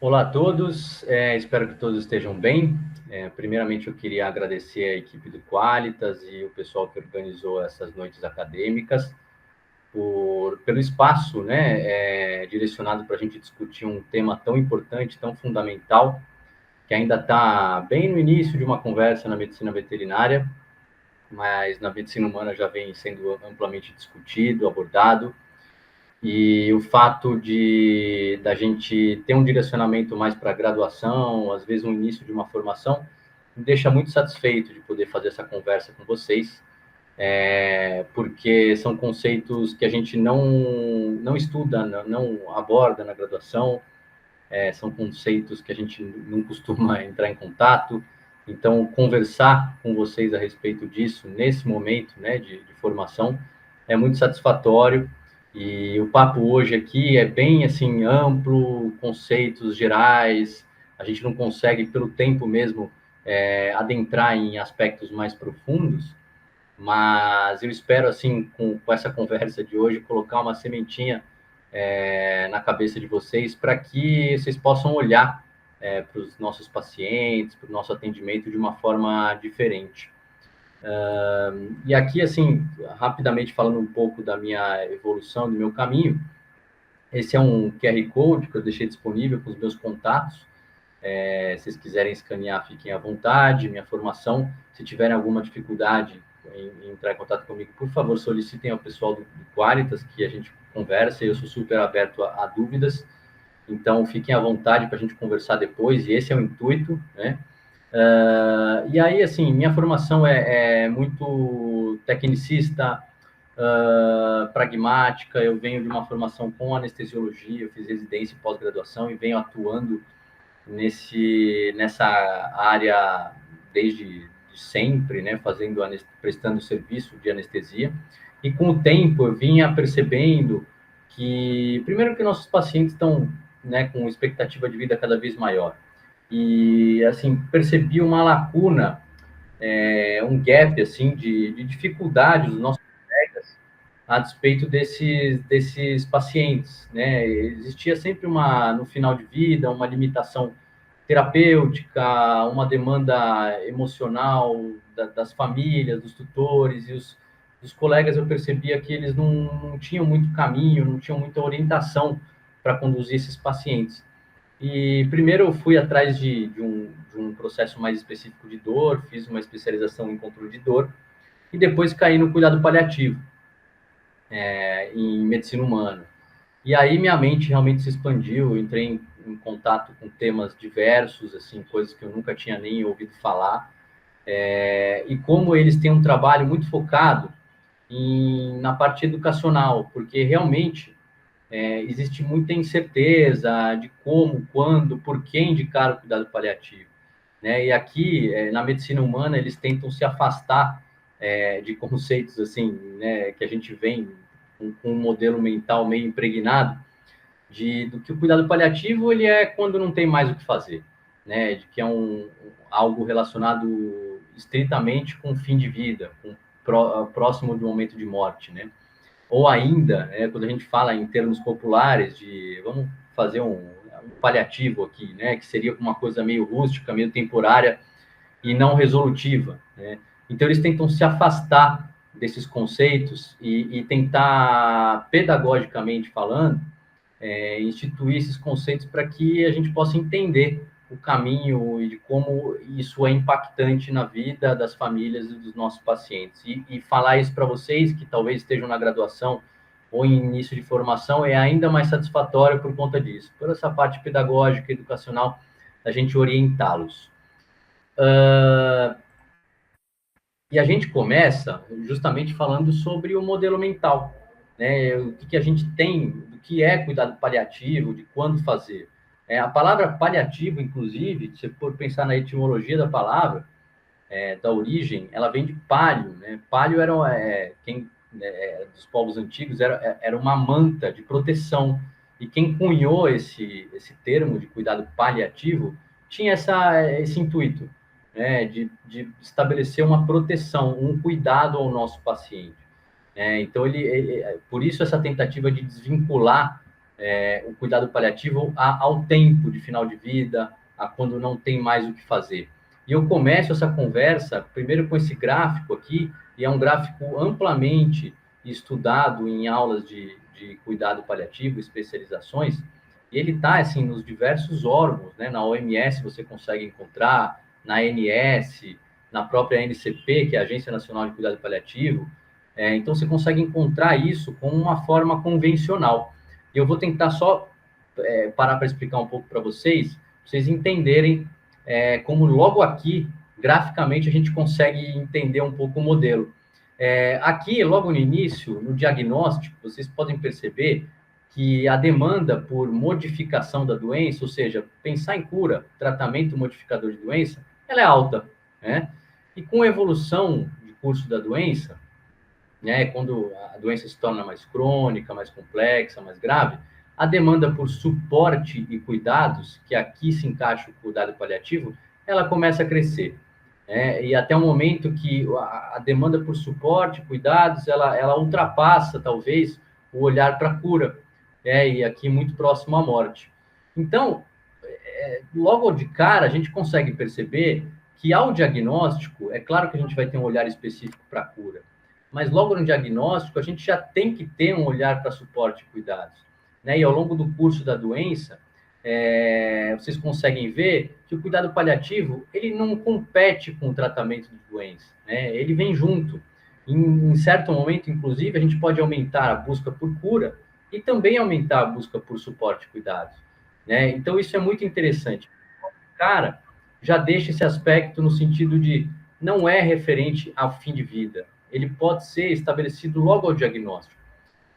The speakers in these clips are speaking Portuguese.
Olá a todos, espero que todos estejam bem. Primeiramente, eu queria agradecer a equipe do Qualitas e o pessoal que organizou essas noites acadêmicas pelo espaço, né, direcionado para a gente discutir um tema tão importante, tão fundamental, que ainda está bem no início de uma conversa na medicina veterinária, mas na medicina humana já vem sendo amplamente discutido, abordado. E o fato de da gente ter um direcionamento mais para graduação, às vezes um início de uma formação, me deixa muito satisfeito de poder fazer essa conversa com vocês, porque são conceitos que a gente não estuda, não aborda na graduação, são conceitos que a gente não costuma entrar em contato. Então, conversar com vocês a respeito disso, nesse momento, né, de formação, é muito satisfatório. E o papo hoje aqui é bem, assim, amplo, conceitos gerais, a gente não consegue, pelo tempo mesmo, adentrar em aspectos mais profundos, mas eu espero, assim, com essa conversa de hoje, colocar uma sementinha na cabeça de vocês para que vocês possam olhar para os nossos pacientes, para o nosso atendimento de uma forma diferente. E aqui, assim, rapidamente falando um pouco da minha evolução, do meu caminho, esse é um QR Code que eu deixei disponível com os meus contatos. Se vocês quiserem escanear, fiquem à vontade. Minha formação, se tiverem alguma dificuldade em entrar em contato comigo, por favor, solicitem ao pessoal do Qualitas, que a gente conversa. Eu sou super aberto a dúvidas. Então, fiquem à vontade para a gente conversar depois, e esse é o intuito, né? E aí, assim, minha formação é muito tecnicista, pragmática. Eu venho de uma formação com anestesiologia, eu fiz residência e pós-graduação e venho atuando nessa área desde sempre, né, prestando serviço de anestesia. E com o tempo eu vinha percebendo que, primeiro, que nossos pacientes estão, né, com expectativa de vida cada vez maior. E, assim, percebi uma lacuna, um gap, assim, de dificuldade dos nossos colegas a despeito desses pacientes, né? Existia sempre no final de vida, uma limitação terapêutica, uma demanda emocional das famílias, dos tutores e os colegas. Eu percebia que eles não tinham muito caminho, não tinham muita orientação para conduzir esses pacientes. E primeiro eu fui atrás de um processo mais específico de dor, fiz uma especialização em controle de dor, e depois caí no cuidado paliativo, em medicina humana. E aí minha mente realmente se expandiu, eu entrei em contato com temas diversos, assim, coisas que eu nunca tinha nem ouvido falar, e como eles têm um trabalho muito focado na parte educacional, porque realmente existe muita incerteza de como, quando, por que indicar o cuidado paliativo, né? E aqui, na medicina humana, eles tentam se afastar de conceitos assim, né, que a gente vem com um modelo mental meio impregnado do que o cuidado paliativo ele é quando não tem mais o que fazer, né? De que é algo relacionado estritamente com o fim de vida, próximo do momento de morte, né? Ou ainda, quando a gente fala em termos populares de vamos fazer um paliativo aqui, né? Que seria uma coisa meio rústica, meio temporária e não resolutiva, né? Então eles tentam se afastar desses conceitos e tentar, pedagogicamente falando, instituir esses conceitos para que a gente possa entender o caminho e de como isso é impactante na vida das famílias e dos nossos pacientes. E falar isso para vocês que talvez estejam na graduação ou em início de formação é ainda mais satisfatório por conta disso, por essa parte pedagógica e educacional, da gente orientá-los. E a gente começa justamente falando sobre o modelo mental, né? O que a gente tem, do que é cuidado paliativo, de quando fazer. A palavra paliativo, inclusive, se for pensar na etimologia da palavra, da origem, ela vem de palio, né? Palio era dos povos antigos era uma manta de proteção, e quem cunhou esse termo de cuidado paliativo tinha esse intuito, né? De estabelecer uma proteção, um cuidado ao nosso paciente. Então por isso essa tentativa de desvincular o cuidado paliativo ao tempo de final de vida, a quando não tem mais o que fazer. E eu começo essa conversa primeiro com esse gráfico aqui, e é um gráfico amplamente estudado em aulas de cuidado paliativo, especializações, e ele está assim, nos diversos órgãos, né? Na OMS você consegue encontrar, na ANS, na própria ANCP, que é a Agência Nacional de Cuidado Paliativo. Então você consegue encontrar isso com uma forma convencional. E eu vou tentar só parar para explicar um pouco para vocês entenderem como logo aqui, graficamente, a gente consegue entender um pouco o modelo. Aqui, logo no início, no diagnóstico, vocês podem perceber que a demanda por modificação da doença, ou seja, pensar em cura, tratamento modificador de doença, ela é alta, né? E com a evolução de curso da doença, né, quando a doença se torna mais crônica, mais complexa, mais grave, a demanda por suporte e cuidados, que aqui se encaixa o cuidado paliativo, ela começa a crescer. E até o momento que a demanda por suporte, cuidados, ela ultrapassa, talvez, o olhar para a cura, e aqui muito próximo à morte. Então, logo de cara, a gente consegue perceber que ao diagnóstico, é claro que a gente vai ter um olhar específico para a cura, mas logo no diagnóstico, a gente já tem que ter um olhar para suporte e cuidados. Né? E ao longo do curso da doença, vocês conseguem ver que o cuidado paliativo, ele não compete com o tratamento de doença, né? Ele vem junto. Em certo momento, inclusive, a gente pode aumentar a busca por cura e também aumentar a busca por suporte e cuidados. Né? Então, isso é muito interessante. Cara, já deixa esse aspecto no sentido de não é referente ao fim de vida. Ele pode ser estabelecido logo ao diagnóstico.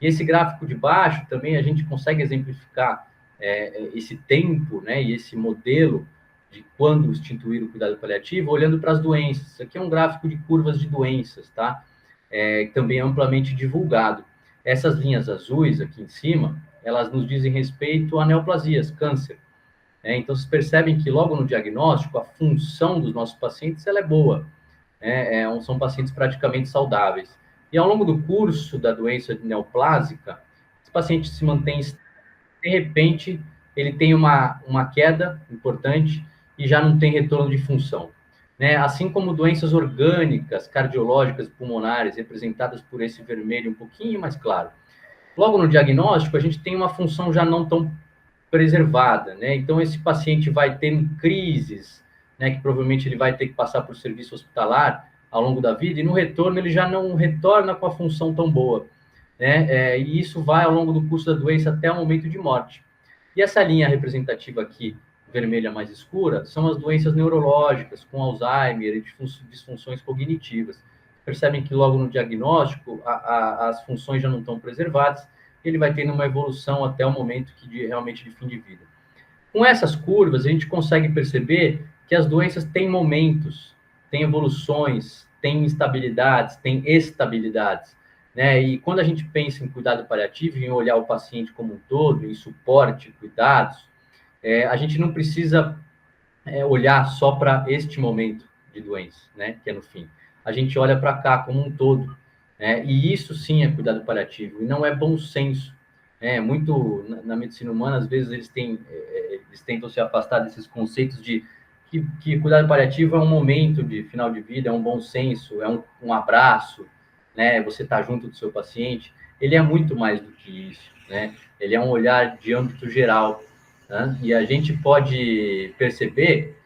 E esse gráfico de baixo também a gente consegue exemplificar esse tempo, né, e esse modelo de quando instituir o cuidado paliativo, olhando para as doenças. Isso aqui é um gráfico de curvas de doenças, tá? Também amplamente divulgado. Essas linhas azuis aqui em cima, elas nos dizem respeito a neoplasias, câncer. Então, vocês percebem que logo no diagnóstico, a função dos nossos pacientes ela é boa. São pacientes praticamente saudáveis. E ao longo do curso da doença neoplásica, esse paciente se mantém, de repente, ele tem uma queda importante e já não tem retorno de função. Né? Assim como doenças orgânicas, cardiológicas, pulmonares, representadas por esse vermelho um pouquinho mais claro. Logo no diagnóstico, a gente tem uma função já não tão preservada, né? Então, esse paciente vai ter crises, né, que provavelmente ele vai ter que passar por serviço hospitalar ao longo da vida, e no retorno ele já não retorna com a função tão boa, né? E isso vai ao longo do curso da doença até o momento de morte. E essa linha representativa aqui, vermelha mais escura, são as doenças neurológicas, com Alzheimer e disfunções cognitivas. Percebem que logo no diagnóstico as funções já não estão preservadas, ele vai tendo uma evolução até o momento realmente de fim de vida. Com essas curvas, a gente consegue perceber que as doenças têm momentos, têm evoluções, têm instabilidades, têm estabilidades. Né? E quando a gente pensa em cuidado paliativo, em olhar o paciente como um todo, em suporte, cuidados, a gente não precisa olhar só para este momento de doença, né? Que é no fim. A gente olha para cá como um todo. E isso sim é cuidado paliativo, e não é bom senso. Muito na medicina humana, às vezes eles tentam se afastar desses conceitos de que cuidado paliativo é um momento de final de vida, é um bom senso, é um abraço, né? Você está junto do seu paciente. Ele é muito mais do que isso, né? Ele é um olhar de âmbito geral, né? E a gente pode perceber,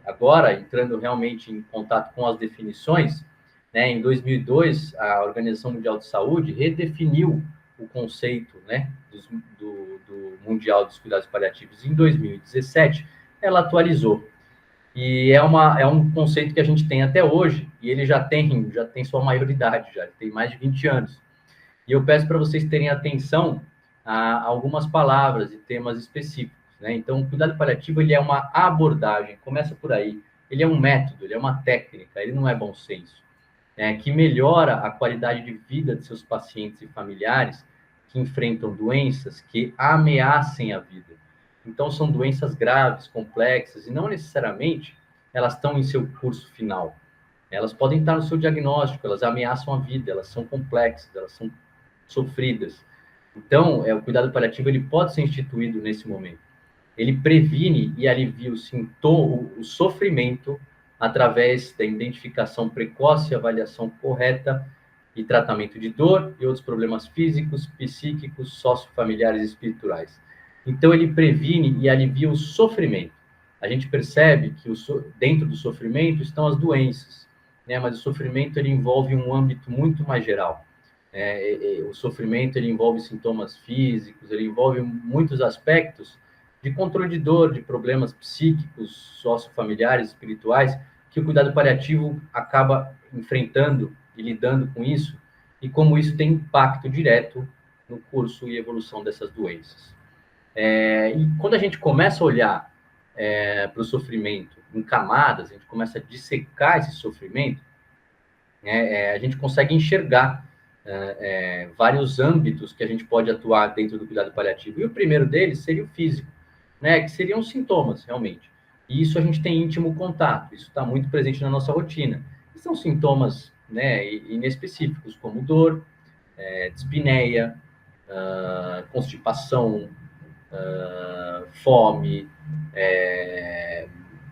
agora, entrando realmente em contato com as definições, né? Em 2002, a Organização Mundial de Saúde redefiniu o conceito, né, do Mundial dos Cuidados Paliativos. Em 2017, ela atualizou. E é um conceito que a gente tem até hoje, e ele já tem sua maioridade, já tem mais de 20 anos. E eu peço para vocês terem atenção a algumas palavras e temas específicos. Né? Então, o cuidado paliativo ele é uma abordagem, começa por aí. Ele é um método, ele é uma técnica, ele não é bom senso. Que melhora a qualidade de vida de seus pacientes e familiares que enfrentam doenças que ameacem a vida. Então, são doenças graves, complexas, e não necessariamente elas estão em seu curso final. Elas podem estar no seu diagnóstico, elas ameaçam a vida, elas são complexas, elas são sofridas. Então, o cuidado paliativo ele pode ser instituído nesse momento. Ele previne e alivia o sintoma, o sofrimento, através da identificação precoce, avaliação correta e tratamento de dor e outros problemas físicos, psíquicos, sociofamiliares e espirituais. Então, ele previne e alivia o sofrimento. A gente percebe que dentro do sofrimento estão as doenças, né? Mas o sofrimento ele envolve um âmbito muito mais geral. O sofrimento ele envolve sintomas físicos, ele envolve muitos aspectos de controle de dor, de problemas psíquicos, sociofamiliares, espirituais, que o cuidado paliativo acaba enfrentando e lidando com isso, e como isso tem impacto direto no curso e evolução dessas doenças. E quando a gente começa a olhar para o sofrimento em camadas, a gente começa a dissecar esse sofrimento, a gente consegue enxergar vários âmbitos que a gente pode atuar dentro do cuidado paliativo. E o primeiro deles seria o físico, né, que seriam os sintomas, realmente. E isso a gente tem íntimo contato, isso está muito presente na nossa rotina. E são sintomas, né, inespecíficos, como dor, dispneia, constipação, fome,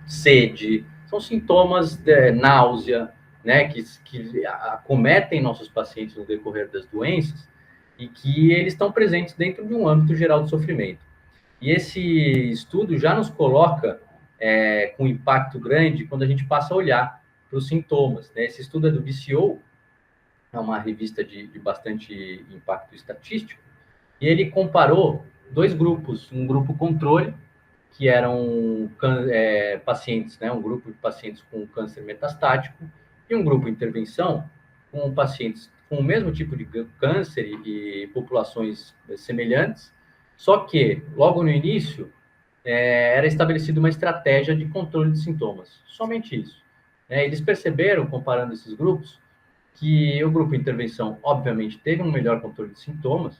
sede, são sintomas de náusea, né, que acometem nossos pacientes no decorrer das doenças e que eles estão presentes dentro de um âmbito geral de sofrimento. E esse estudo já nos coloca com impacto grande quando a gente passa a olhar para os sintomas, né? Esse estudo é do VCO, é uma revista de bastante impacto estatístico, e ele comparou dois grupos, um grupo controle, que eram pacientes, né, um grupo de pacientes com câncer metastático, e um grupo de intervenção com pacientes com o mesmo tipo de câncer e populações semelhantes, só que, logo no início, era estabelecida uma estratégia de controle de sintomas, somente isso. Eles perceberam, comparando esses grupos, que o grupo de intervenção, obviamente, teve um melhor controle de sintomas,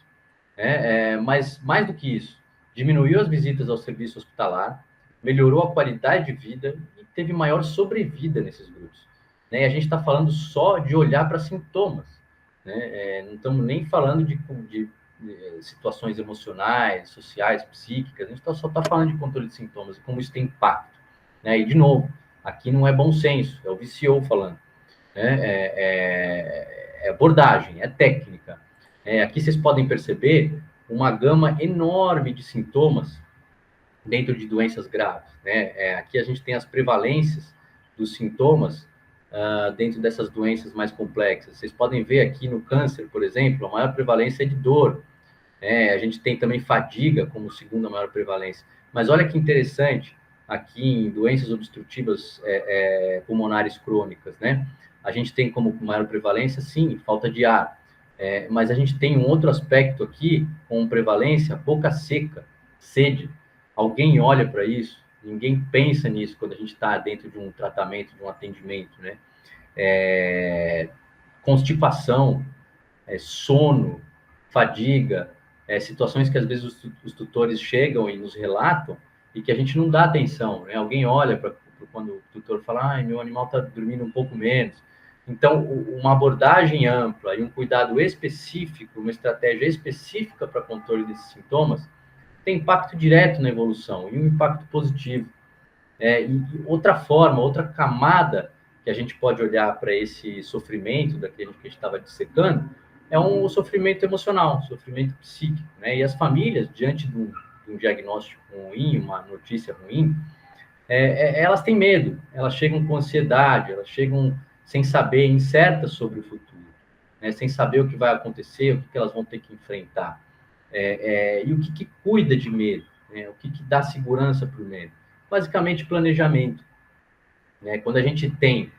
mas mais do que isso, diminuiu as visitas ao serviço hospitalar, melhorou a qualidade de vida e teve maior sobrevida nesses grupos. E a gente está falando só de olhar para sintomas, né? Não estamos nem falando de situações emocionais, sociais, psíquicas, a gente só está falando de controle de sintomas e como isso tem impacto. E, de novo, aqui não é bom senso, é o VCO falando. É abordagem, é técnica. Aqui vocês podem perceber uma gama enorme de sintomas dentro de doenças graves. Aqui a gente tem as prevalências dos sintomas dentro dessas doenças mais complexas. Vocês podem ver aqui no câncer, por exemplo, a maior prevalência é de dor. A gente tem também fadiga como segunda maior prevalência. Mas olha que interessante, aqui em doenças obstrutivas pulmonares crônicas, né? A gente tem como maior prevalência, sim, falta de ar. Mas a gente tem um outro aspecto aqui, com prevalência, boca seca, sede. Alguém olha para isso? Ninguém pensa nisso quando a gente está dentro de um tratamento, de um atendimento, né? Constipação, sono, fadiga, situações que às vezes os tutores chegam e nos relatam e que a gente não dá atenção, né? Alguém olha para quando o tutor fala, meu animal está dormindo um pouco menos. Então, uma abordagem ampla e um cuidado específico, uma estratégia específica para controle desses sintomas, tem impacto direto na evolução e um impacto positivo. E outra forma, outra camada que a gente pode olhar para esse sofrimento daquele que a gente estava dissecando, é um sofrimento emocional, sofrimento psíquico, né? E as famílias, diante de um diagnóstico ruim, uma notícia ruim, elas têm medo, elas chegam com ansiedade, elas chegam sem saber, incertas sobre o futuro, né? Sem saber o que vai acontecer, o que elas vão ter que enfrentar. E o que cuida de medo, né? O que dá segurança para o medo? Basicamente, planejamento. Quando a gente tem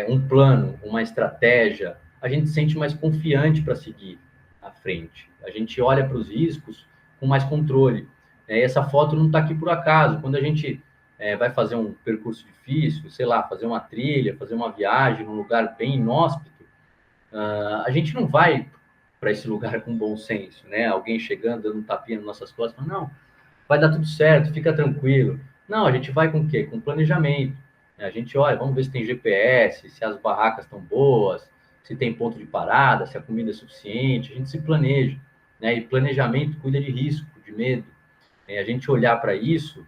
um plano, uma estratégia, a gente se sente mais confiante para seguir à frente. A gente olha para os riscos com mais controle. Essa foto não está aqui por acaso. Quando a gente vai fazer um percurso difícil, sei lá, fazer uma trilha, fazer uma viagem num lugar bem inóspito, a gente não vai para esse lugar com bom senso, né? Alguém chegando, dando um tapinha nas nossas costas, falando, não, vai dar tudo certo, fica tranquilo. Não, a gente vai com o quê? Com planejamento. A gente olha, vamos ver se tem GPS, se as barracas estão boas, se tem ponto de parada, se a comida é suficiente, a gente se planeja. né? E planejamento cuida de risco, de medo. A gente olhar para isso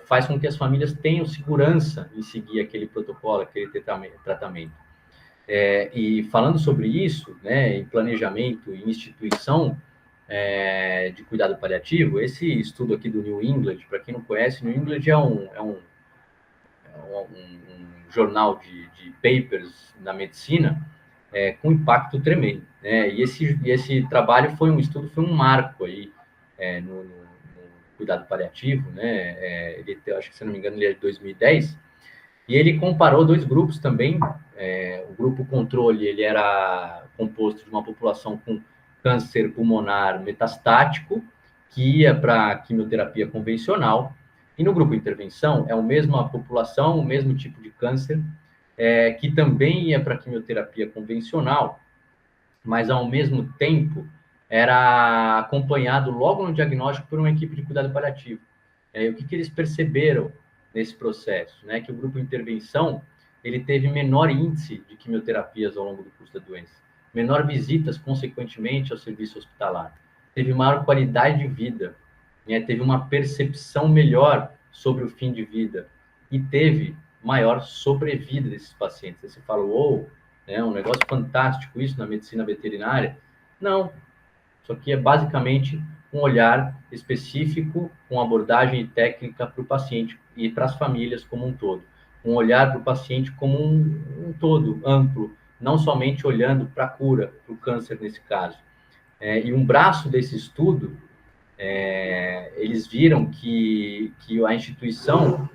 faz com que as famílias tenham segurança em seguir aquele protocolo, aquele tratamento. E falando sobre isso, né, em planejamento e instituição de cuidado paliativo, esse estudo aqui do New England, para quem não conhece, New England é um jornal de papers na medicina com impacto tremendo, né? E esse trabalho foi um marco aí no cuidado paliativo, né? Ele, acho que, se não me engano, ele é de 2010, e ele comparou dois grupos também. O grupo controle, ele era composto de uma população com câncer pulmonar metastático, que ia para quimioterapia convencional, e no grupo intervenção é a mesma população, o mesmo tipo de câncer, que também ia para quimioterapia convencional, mas ao mesmo tempo era acompanhado logo no diagnóstico por uma equipe de cuidado paliativo. O que eles perceberam nesse processo, né? Que o grupo intervenção ele teve menor índice de quimioterapias ao longo do curso da doença, menor visitas, consequentemente, ao serviço hospitalar, teve maior qualidade de vida, né? Teve uma percepção melhor sobre o fim de vida e teve maior sobrevida desses pacientes. Aí você fala, uou, um negócio fantástico isso na medicina veterinária. Não, isso aqui é basicamente um olhar específico com abordagem e técnica para o paciente e para as famílias como um todo. Um olhar para o paciente como um todo, amplo, não somente olhando para a cura, para o câncer nesse caso. E um braço desse estudo, eles viram que a instituição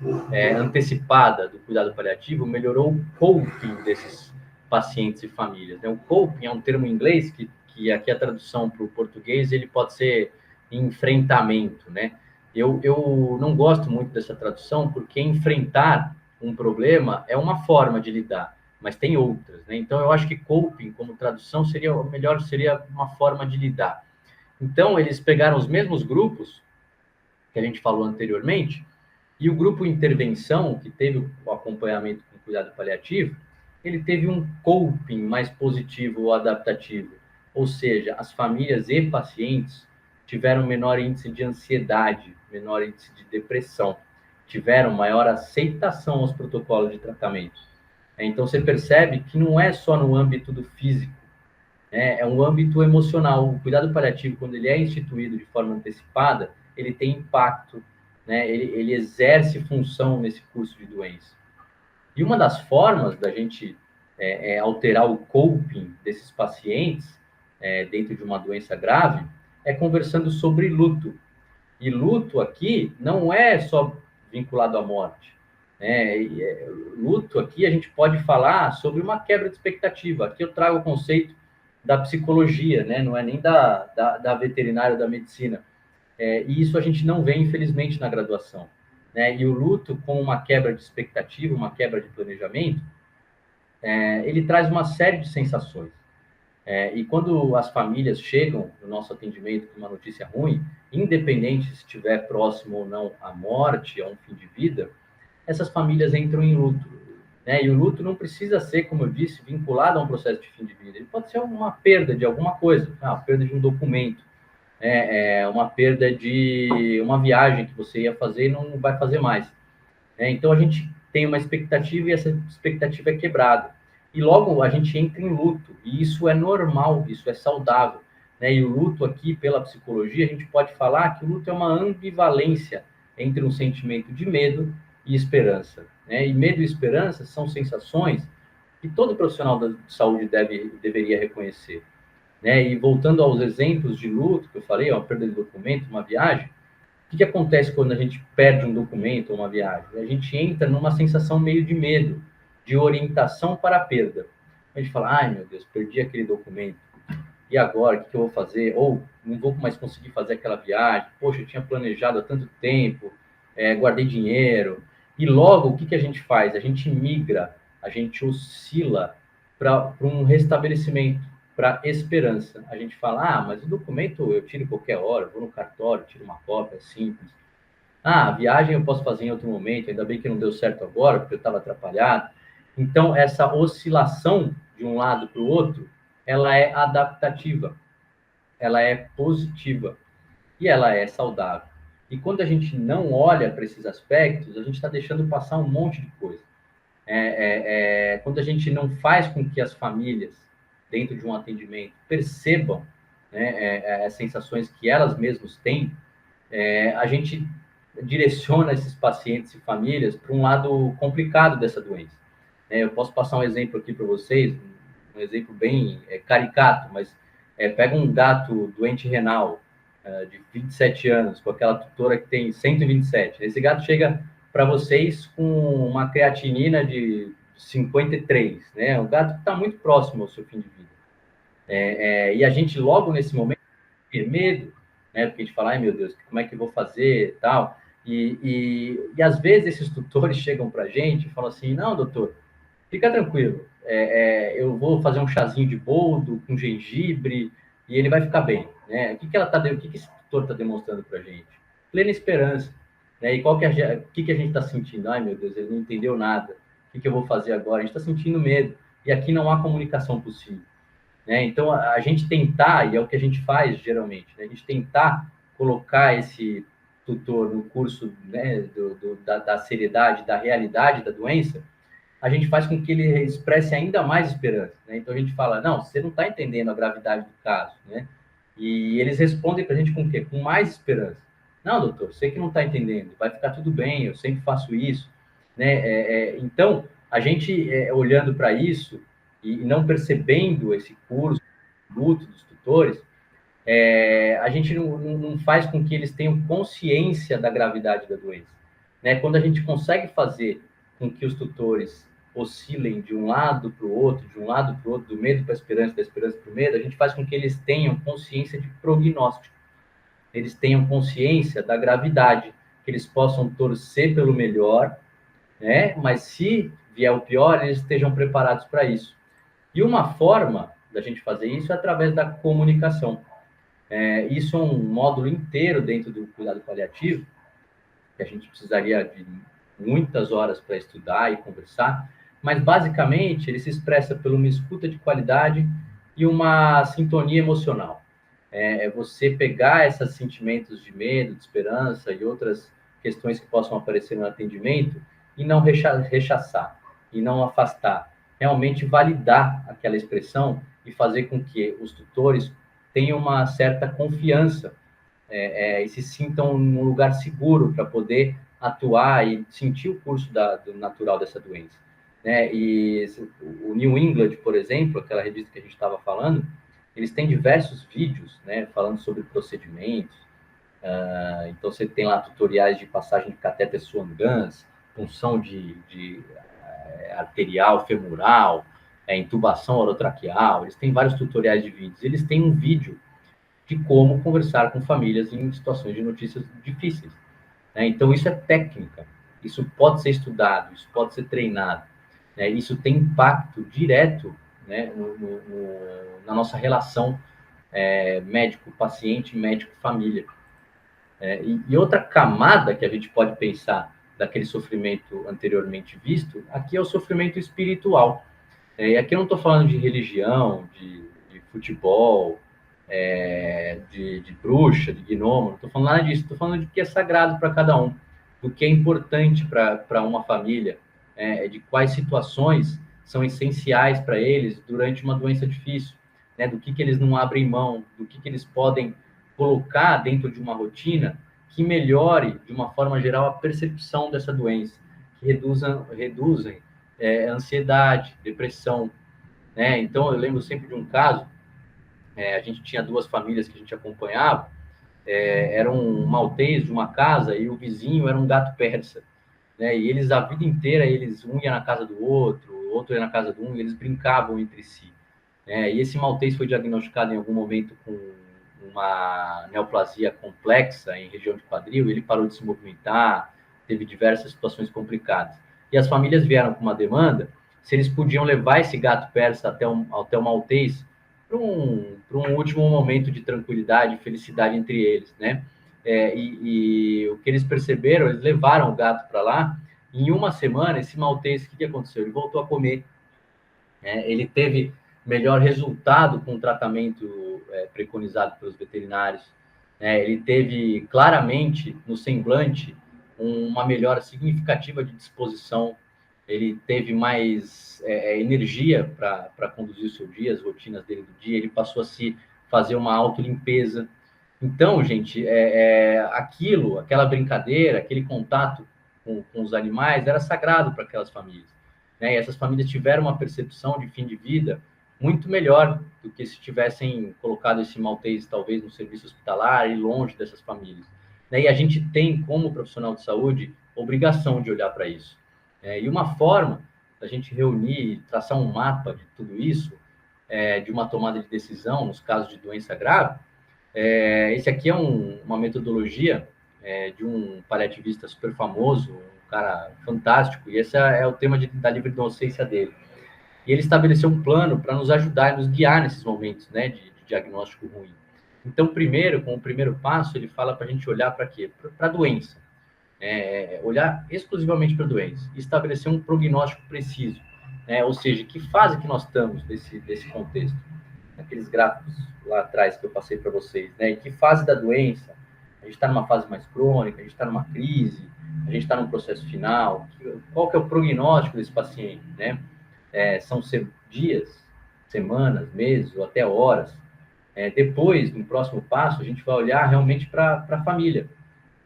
antecipada do cuidado paliativo melhorou o coping desses pacientes e famílias. O coping é um termo em inglês que aqui a tradução para o português ele pode ser enfrentamento, né? Eu não gosto muito dessa tradução porque enfrentar um problema é uma forma de lidar, mas tem outras, né? Então eu acho que coping como tradução seria melhor, seria uma forma de lidar. Então eles pegaram os mesmos grupos que a gente falou anteriormente e o grupo intervenção, que teve o acompanhamento com cuidado paliativo, ele teve um coping mais positivo ou adaptativo. Ou seja, as famílias e pacientes tiveram menor índice de ansiedade, menor índice de depressão, tiveram maior aceitação aos protocolos de tratamento. Então, você percebe que não é só no âmbito do físico, é um âmbito emocional. O cuidado paliativo, quando ele é instituído de forma antecipada, ele tem impacto, né? Ele exerce função nesse curso de doença. E uma das formas da gente alterar o coping desses pacientes dentro de uma doença grave é conversando sobre luto. E luto aqui não é só vinculado à morte. Luto aqui a gente pode falar sobre uma quebra de expectativa. Aqui eu trago o conceito da psicologia, né? Não é nem da veterinária ou da medicina. E isso a gente não vê, infelizmente, na graduação. Né? E o luto, como uma quebra de expectativa, uma quebra de planejamento, ele traz uma série de sensações. E quando as famílias chegam no nosso atendimento com uma notícia ruim, independente se estiver próximo ou não à morte, a um fim de vida, essas famílias entram em luto. Né? E o luto não precisa ser, como eu disse, vinculado a um processo de fim de vida. Ele pode ser uma perda de alguma coisa, a perda de um documento, uma perda de uma viagem que você ia fazer e não vai fazer mais. Então, a gente tem uma expectativa e essa expectativa é quebrada. E logo a gente entra em luto, e isso é normal, isso é saudável. Né? E o luto aqui, pela psicologia, a gente pode falar que o luto é uma ambivalência entre um sentimento de medo e esperança. Né? E medo e esperança são sensações que todo profissional da saúde deveria reconhecer. Né? E voltando aos exemplos de luto que eu falei, uma perda de documento, uma viagem, o que acontece quando a gente perde um documento ou uma viagem? A gente entra numa sensação meio de medo, de orientação para a perda. A gente fala, ai meu Deus, perdi aquele documento. E agora, o que eu vou fazer? Ou não vou mais conseguir fazer aquela viagem. Poxa, eu tinha planejado há tanto tempo, guardei dinheiro. E logo, o que a gente faz? A gente migra, a gente oscila para um restabelecimento, para esperança. A gente fala, mas o documento eu tiro qualquer hora, vou no cartório, tiro uma cópia, é simples. A viagem eu posso fazer em outro momento, ainda bem que não deu certo agora, porque eu estava atrapalhado. Então, essa oscilação de um lado para o outro, ela é adaptativa. ela é positiva e ela é saudável. E quando a gente não olha para esses aspectos, a gente está deixando passar um monte de coisa. Quando a gente não faz com que as famílias, dentro de um atendimento, percebam, né, as sensações que elas mesmas têm, a gente direciona esses pacientes e famílias para um lado complicado dessa doença. Eu posso passar um exemplo aqui para vocês, um exemplo bem caricato, mas pega um gato doente renal, de 27 anos, com aquela tutora que tem 127. Esse gato chega para vocês com uma creatinina de 53, né? Um gato que está muito próximo ao seu fim de vida. E a gente, logo nesse momento, tem medo, né? Porque a gente fala, ai meu Deus, como é que eu vou fazer e tal. E às vezes esses tutores chegam para a gente e falam assim, não, doutor, fica tranquilo, eu vou fazer um chazinho de boldo com gengibre e ele vai ficar bem, né? O que esse tutor está demonstrando para a gente? Plena esperança, né? E o que a gente está sentindo? Ai, meu Deus, ele não entendeu nada. O que eu vou fazer agora? A gente está sentindo medo. E aqui não há comunicação possível, né? Então, a gente tentar, e é o que a gente faz geralmente, né? A gente tentar colocar esse tutor no curso, né, da seriedade, da realidade da doença, a gente faz com que ele expresse ainda mais esperança, né? Então a gente fala, não, você não está entendendo a gravidade do caso, né? E eles respondem para a gente com o quê? Com mais esperança. Não, doutor, você que não está entendendo, vai ficar tudo bem, eu sempre faço isso, né? Então, a gente olhando para isso e não percebendo esse curso, luto dos tutores, a gente não faz com que eles tenham consciência da gravidade da doença, né? Quando a gente consegue fazer com que os tutores oscilem de um lado para o outro, de um lado para o outro, do medo para a esperança, da esperança para o medo, a gente faz com que eles tenham consciência de prognóstico, eles tenham consciência da gravidade, que eles possam torcer pelo melhor, né? Mas se vier o pior, eles estejam preparados para isso. E uma forma da gente fazer isso é através da comunicação. Isso é um módulo inteiro dentro do cuidado paliativo, que a gente precisaria de muitas horas para estudar e conversar, mas basicamente ele se expressa por uma escuta de qualidade e uma sintonia emocional. Você pegar esses sentimentos de medo, de esperança e outras questões que possam aparecer no atendimento e não rechaçar, e não afastar. Realmente validar aquela expressão e fazer com que os tutores tenham uma certa confiança e se sintam num lugar seguro para poder atuar e sentir o curso do natural dessa doença, né? E o New England, por exemplo, aquela revista que a gente estava falando, eles têm diversos vídeos, né, falando sobre procedimentos. Então você tem lá tutoriais de passagem de catéter Swan-Ganz, punção de arterial femoral, intubação orotraqueal. Eles têm vários tutoriais de vídeos. Eles têm um vídeo de como conversar com famílias em situações de notícias difíceis, né? Então, isso é técnica, isso pode ser estudado, isso pode ser treinado, né? Isso tem impacto direto, né, na nossa relação médico-paciente, médico-família. E outra camada que a gente pode pensar daquele sofrimento anteriormente visto, aqui é o sofrimento espiritual. E aqui eu não estou falando de religião, de futebol, de bruxa, de gnomo, não estou falando nada disso, estou falando de que é sagrado para cada um, do que é importante para uma família, de quais situações são essenciais para eles durante uma doença difícil, né, do que eles não abrem mão, do que eles podem colocar dentro de uma rotina que melhore, de uma forma geral, a percepção dessa doença, que reduzem ansiedade, depressão, né? Então, eu lembro sempre de um caso, a gente tinha duas famílias que a gente acompanhava, era um maltês de uma casa e o vizinho era um gato persa, né? E eles, a vida inteira, um ia na casa do outro, o outro ia na casa do um, e eles brincavam entre si, né? E esse maltês foi diagnosticado em algum momento com uma neoplasia complexa em região de quadril, ele parou de se movimentar, teve diversas situações complicadas. E as famílias vieram com uma demanda se eles podiam levar esse gato persa até o maltês para um último momento de tranquilidade e felicidade entre eles, né? E o que eles perceberam, eles levaram o gato para lá, e em uma semana, esse maltês, o que aconteceu? Ele voltou a comer, ele teve melhor resultado com o tratamento preconizado pelos veterinários. Ele teve claramente no semblante uma melhora significativa de disposição, ele teve mais energia para conduzir o seu dia, as rotinas dele do dia, ele passou a se fazer uma autolimpeza. Então, gente, aquela brincadeira, aquele contato com os animais era sagrado para aquelas famílias. Né? E essas famílias tiveram uma percepção de fim de vida muito melhor do que se tivessem colocado esse maltese, talvez, no serviço hospitalar e longe dessas famílias. Né? E a gente tem, como profissional de saúde, obrigação de olhar para isso. E uma forma da gente reunir, traçar um mapa de tudo isso, de uma tomada de decisão nos casos de doença grave, esse aqui é uma metodologia de um paliativista super famoso, um cara fantástico, e esse é o tema da livre docência dele. E ele estabeleceu um plano para nos ajudar e nos guiar nesses momentos, né, de diagnóstico ruim. Então, primeiro, com o primeiro passo, ele fala para a gente olhar para quê? Para a doença. Olhar exclusivamente para a doença. E estabelecer um prognóstico preciso. Né? Ou seja, que fase que nós estamos desse contexto? Aqueles gráficos lá atrás que eu passei para vocês. Né? Em que fase da doença? A gente está numa fase mais crônica? A gente está numa crise? A gente está num processo final? Qual que é o prognóstico desse paciente? Né? São dias, semanas, meses ou até horas. Depois, no próximo passo, a gente vai olhar realmente para a família,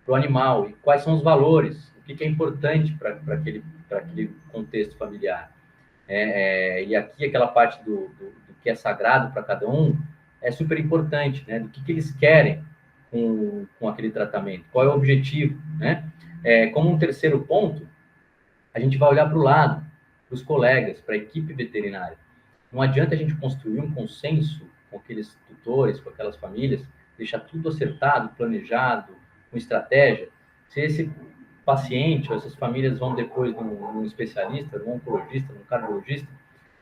para o animal, e quais são os valores, o que é importante para aquele contexto familiar. E aqui aquela parte do que é sagrado para cada um é super importante, né? Do que eles querem com aquele tratamento, qual é o objetivo, né? Como um terceiro ponto, a gente vai olhar para o lado, para os colegas, para a equipe veterinária. Não adianta a gente construir um consenso com aqueles tutores, com aquelas famílias, deixar tudo acertado, planejado, com estratégia, se esse paciente ou essas famílias vão depois num especialista, num oncologista, num cardiologista,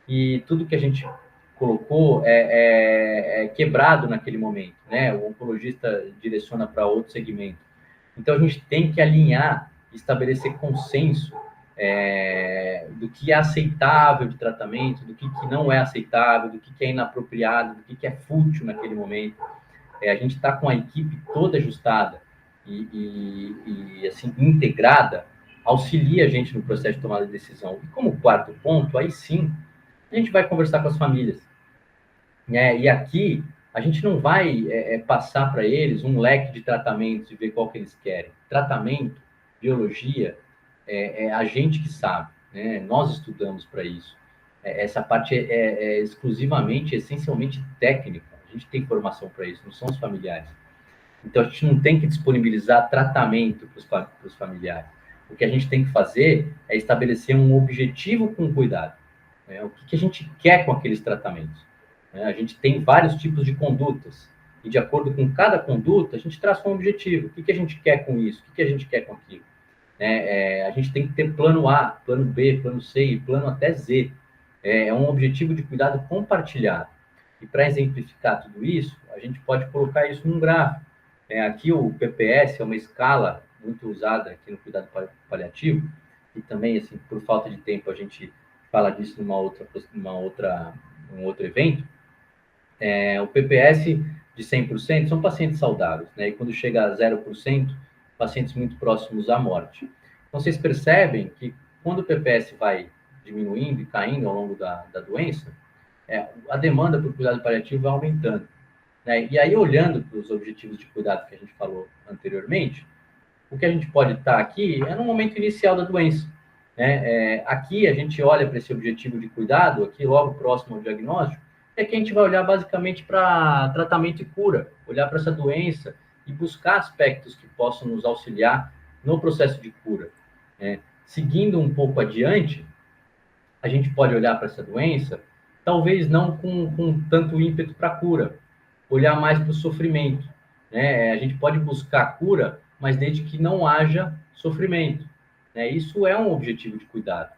e tudo que a gente colocou é quebrado naquele momento, né? O oncologista direciona para outro segmento. Então, a gente tem que alinhar, estabelecer consenso do que é aceitável de tratamento, do que não é aceitável, do que é inapropriado, do que é fútil naquele momento. A gente está com a equipe toda ajustada e assim, integrada, auxilia a gente no processo de tomada de decisão. E como quarto ponto, aí sim, a gente vai conversar com as famílias. E aqui, a gente não vai passar para eles um leque de tratamentos e ver qual que eles querem. Tratamento, biologia, é a gente que sabe, né? Nós estudamos para isso. Essa parte é exclusivamente, essencialmente técnica. A gente tem formação para isso, não são os familiares. Então, a gente não tem que disponibilizar tratamento para os familiares. O que a gente tem que fazer é estabelecer um objetivo com cuidado. O que a gente quer com aqueles tratamentos. A gente tem vários tipos de condutas. E, de acordo com cada conduta, a gente traça um objetivo. O que a gente quer com isso? O que a gente quer com aquilo? A gente tem que ter plano A, plano B, plano C e plano até Z. É um objetivo de cuidado compartilhado. E para exemplificar tudo isso, a gente pode colocar isso num gráfico. Aqui o PPS é uma escala muito usada aqui no cuidado paliativo, e também, assim, por falta de tempo, a gente fala disso num outro evento. O PPS de 100% são pacientes saudáveis, né? E quando chega a 0%, pacientes muito próximos à morte. Então, vocês percebem que quando o PPS vai diminuindo e caindo ao longo da doença, a demanda por cuidado paliativo vai aumentando. Né? E aí, olhando para os objetivos de cuidado que a gente falou anteriormente, o que a gente pode estar aqui é no momento inicial da doença. Né? Aqui a gente olha para esse objetivo de cuidado, aqui logo próximo ao diagnóstico, que a gente vai olhar basicamente para tratamento e cura, olhar para essa doença e buscar aspectos que possam nos auxiliar no processo de cura. Seguindo um pouco adiante, a gente pode olhar para essa doença, talvez não com tanto ímpeto para a cura, olhar mais para o sofrimento. A gente pode buscar a cura, mas desde que não haja sofrimento. Isso é um objetivo de cuidado.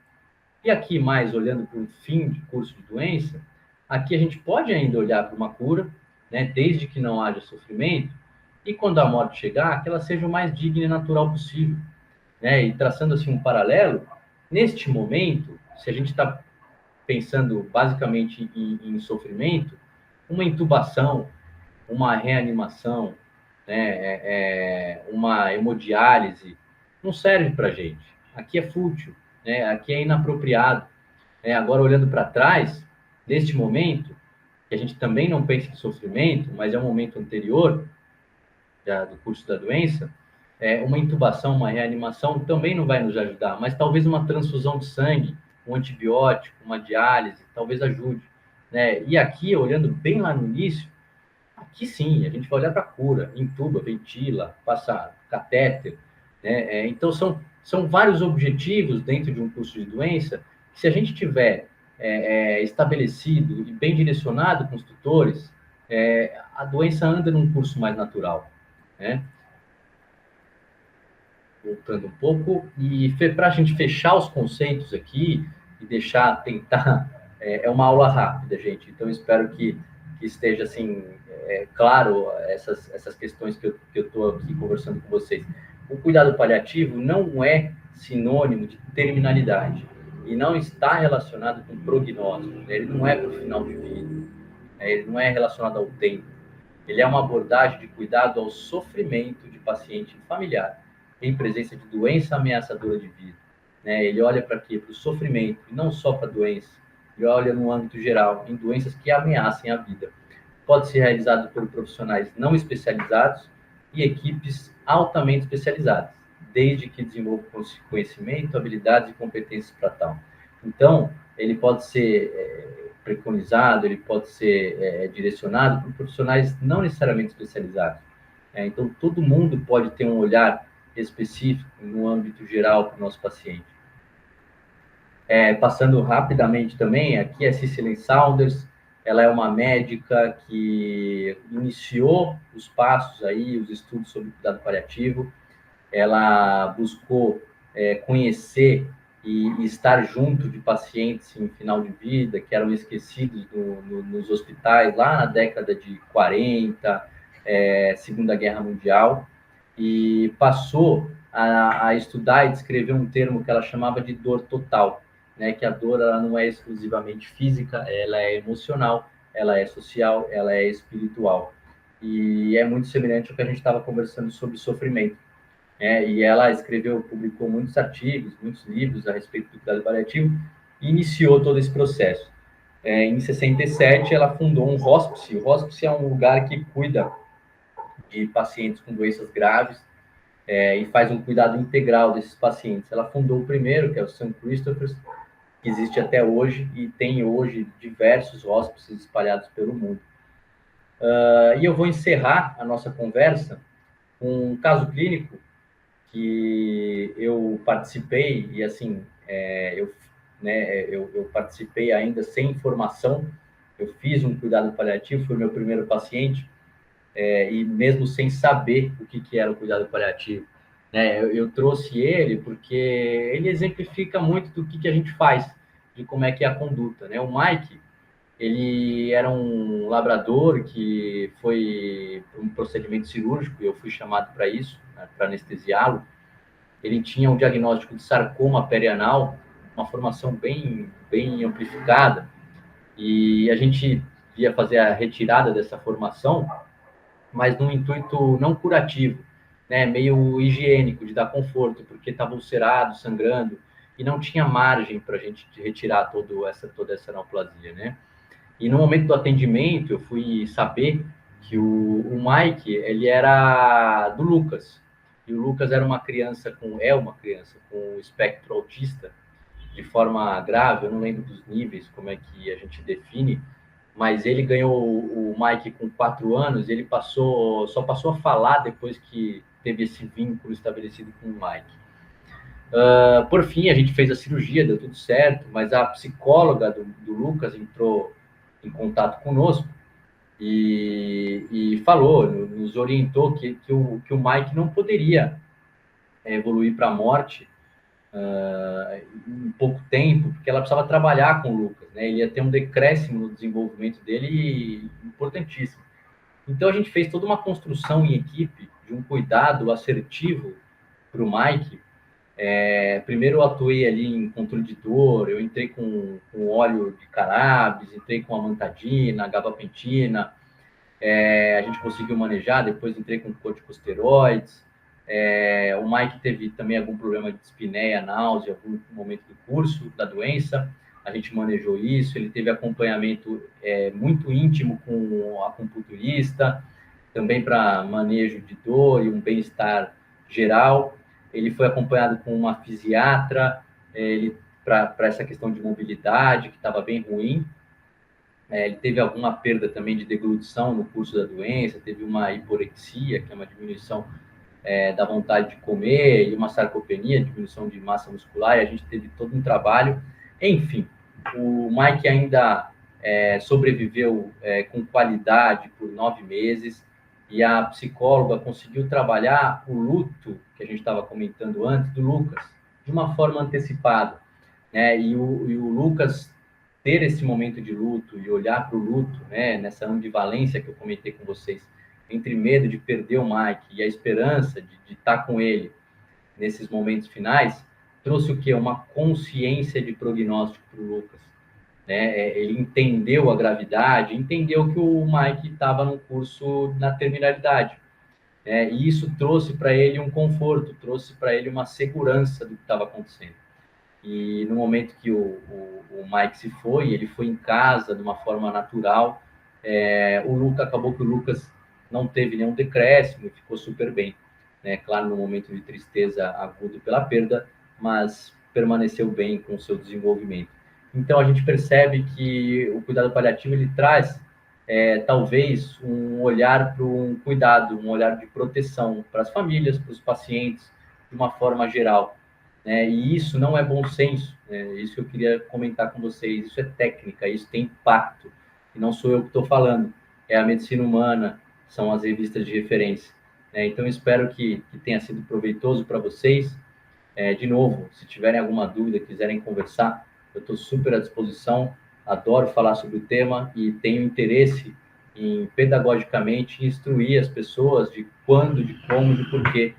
E aqui, mais olhando para o fim de curso de doença, aqui a gente pode ainda olhar para uma cura, desde que não haja sofrimento, e quando a morte chegar, que ela seja o mais digna e natural possível. E traçando assim um paralelo, neste momento, se a gente está pensando basicamente em sofrimento, uma intubação, uma reanimação, né, uma hemodiálise, não serve para a gente. Aqui é fútil, né, aqui é inapropriado. Né? Agora, olhando para trás, neste momento, que a gente também não pensa em sofrimento, mas é um momento anterior do curso da doença, uma intubação, uma reanimação também não vai nos ajudar, mas talvez uma transfusão de sangue, um antibiótico, uma diálise, talvez ajude. Né? E aqui, olhando bem lá no início, aqui sim, a gente vai olhar para a cura, intuba, ventila, passa catéter. Né? Então, são vários objetivos dentro de um curso de doença que, se a gente tiver estabelecido e bem direcionado com os tutores, a doença anda num curso mais natural. Né? Voltando um pouco, e para a gente fechar os conceitos aqui e tentar, é uma aula rápida, gente, então espero que esteja assim, claro, essas questões que eu estou aqui conversando com vocês. O cuidado paliativo não é sinônimo de terminalidade e não está relacionado com prognóstico, né? Ele não é para o final de vida, né? Ele não é relacionado ao tempo. Ele é uma abordagem de cuidado ao sofrimento de paciente familiar em presença de doença ameaçadora de vida. Né? Ele olha para quê? Para o sofrimento, e não só para a doença. Ele olha no âmbito geral, em doenças que ameacem a vida. Pode ser realizado por profissionais não especializados e equipes altamente especializadas, desde que desenvolvam conhecimento, habilidades e competências para tal. Então, ele pode ser preconizado, ele pode ser direcionado por profissionais não necessariamente especializados. Então, todo mundo pode ter um olhar específico no âmbito geral para o nosso paciente. Passando rapidamente também, aqui é Cicely Saunders, ela é uma médica que iniciou os passos aí, os estudos sobre cuidado paliativo. Ela buscou conhecer e estar junto de pacientes em final de vida, que eram esquecidos nos hospitais, lá na década de 40, Segunda Guerra Mundial, e passou a estudar e descrever um termo que ela chamava de dor total, né? Que a dor ela não é exclusivamente física, ela é emocional, ela é social, ela é espiritual. E é muito semelhante ao que a gente estava conversando sobre sofrimento. E ela escreveu, publicou muitos artigos, muitos livros a respeito do cuidado paliativo e iniciou todo esse processo. Em 67, ela fundou um hospice. O hospice é um lugar que cuida de pacientes com doenças graves e faz um cuidado integral desses pacientes. Ela fundou o primeiro, que é o St. Christopher's, que existe até hoje e tem hoje diversos hospices espalhados pelo mundo. E eu vou encerrar a nossa conversa com um caso clínico que eu participei e assim eu participei ainda sem formação. Eu fiz um cuidado paliativo, foi meu primeiro paciente e mesmo sem saber o que era o cuidado paliativo, né? Eu trouxe ele porque ele exemplifica muito do que a gente faz, de como é que é a conduta, né? O Mike, ele era um labrador que foi um procedimento cirúrgico e eu fui chamado para isso, né, para anestesiá-lo. Ele tinha um diagnóstico de sarcoma perianal, uma formação bem amplificada, e a gente ia fazer a retirada dessa formação, mas num intuito não curativo, né, meio higiênico, de dar conforto, porque estava ulcerado, sangrando, e não tinha margem para a gente retirar toda essa neoplasia, né? E no momento do atendimento, eu fui saber que o Mike, ele era do Lucas. E o Lucas era uma criança com espectro autista de forma grave, eu não lembro dos níveis, como é que a gente define, mas ele ganhou o Mike com 4 anos, ele só passou a falar depois que teve esse vínculo estabelecido com o Mike. Por fim, a gente fez a cirurgia, deu tudo certo, mas a psicóloga do Lucas entrou em contato conosco e falou, nos orientou que o Mike não poderia evoluir para a morte em pouco tempo, porque ela precisava trabalhar com o Lucas, né? Ele ia ter um decréscimo no desenvolvimento dele importantíssimo. Então a gente fez toda uma construção em equipe de um cuidado assertivo para o Mike. Primeiro eu atuei ali em controle de dor, eu entrei com óleo de cannabis, entrei com amantadina, gabapentina, A gente conseguiu manejar, depois entrei com corticosteroides. O Mike teve também algum problema de dispneia, náusea, algum momento do curso da doença, a gente manejou isso. Ele teve acompanhamento muito íntimo com o acupunturista, também para manejo de dor e um bem-estar geral. Ele foi acompanhado com uma fisiatra, para essa questão de mobilidade, que estava bem ruim. Ele teve alguma perda também de deglutição no curso da doença, teve uma hiporexia, que é uma diminuição da vontade de comer, e uma sarcopenia, diminuição de massa muscular, e a gente teve todo um trabalho. Enfim, o Mike ainda sobreviveu com qualidade por 9 meses, e a psicóloga conseguiu trabalhar o luto, que a gente estava comentando antes, do Lucas, de uma forma antecipada, né? E o Lucas ter esse momento de luto e olhar para o luto, né, nessa ambivalência que eu comentei com vocês, entre medo de perder o Mike e a esperança de estar com ele nesses momentos finais, trouxe o quê? Uma consciência de prognóstico para o Lucas. Né? Ele entendeu a gravidade, entendeu que o Mike estava num curso na terminalidade. E isso trouxe para ele um conforto, trouxe para ele uma segurança do que estava acontecendo. E no momento que o Mike se foi, ele foi em casa de uma forma natural. Acabou que o Lucas não teve nenhum decréscimo e ficou super bem. Né? Claro, no momento de tristeza agudo pela perda, mas permaneceu bem com o seu desenvolvimento. Então a gente percebe que o cuidado paliativo ele traz talvez um olhar para um cuidado, um olhar de proteção para as famílias, para os pacientes, de uma forma geral. E isso não é bom senso, isso que eu queria comentar com vocês, isso é técnica, isso tem impacto, e não sou eu que estou falando, é a medicina humana, são as revistas de referência. Então, espero que tenha sido proveitoso para vocês. De novo, se tiverem alguma dúvida, quiserem conversar, eu estou super à disposição, adoro falar sobre o tema e tenho interesse em, pedagogicamente, instruir as pessoas de quando, de como, de porquê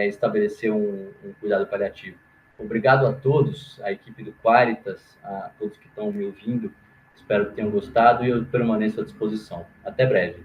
estabelecer um cuidado paliativo. Obrigado a todos, a equipe do Qualitas, a todos que estão me ouvindo. Espero que tenham gostado e eu permaneço à disposição. Até breve.